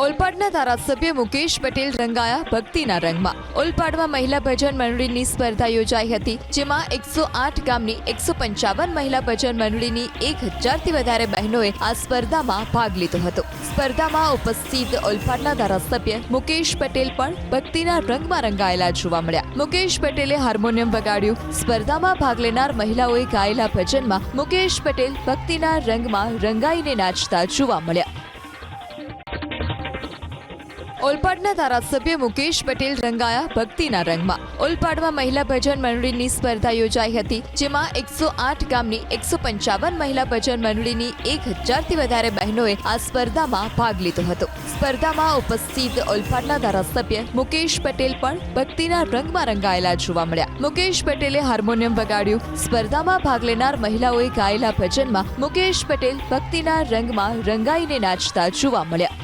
ઓલપાડના ધારાસભ્ય મુકેશ પટેલ રંગાયા ભક્તિના રંગમાં। ઓલપાડમાં મહિલા ભજન મંડળીની સ્પર્ધા યોજાઈ હતી, જેમાં 108 ગામની 155 મહિલા ભજન મંડળીની 1000થી વધારે બહેનોએ આ સ્પર્ધામાં ભાગ લીધો હતો। સ્પર્ધામાં ઉપસ્થિત ઓલપાડના ધારાસભ્ય મુકેશ પટેલ પણ ભક્તિના રંગમાં રંગાયેલા જોવા મળ્યા। મુકેશ પટેલે હાર્મોનિયમ વગાડ્યું। સ્પર્ધામાં ભાગ લેનાર મહિલાઓએ ગાયેલા ભજનમાં મુકેશ પટેલ ભક્તિના રંગમાં રંગાઈને નાચતા જોવા મળ્યા। ઓલપાડના ધારાસભ્ય મુકેશ પટેલ રંગાયા ભક્તિના રંગમાં। ઓલપાડમાં મહિલા ભજન મંડળીની સ્પર્ધા યોજાઈ હતી, જેમાં 108 ગામની 155 મહિલા ભજન મંડળીની 1000થી વધારે બહેનોએ આ સ્પર્ધામાં ભાગ લીધો હતો। સ્પર્ધામાં ઉપસ્થિત ઓલપાડના ધારાસભ્ય મુકેશ પટેલ પણ ભક્તિના રંગમાં રંગાયેલા જોવા મળ્યા। મુકેશ પટેલે હાર્મોનિયમ વગાડ્યું। સ્પર્ધામાં ભાગ લેનાર મહિલાઓએ ગાયેલા ભજનમાં મુકેશ પટેલ ભક્તિના રંગમાં રંગાઈને નાચતા જોવા મળ્યા।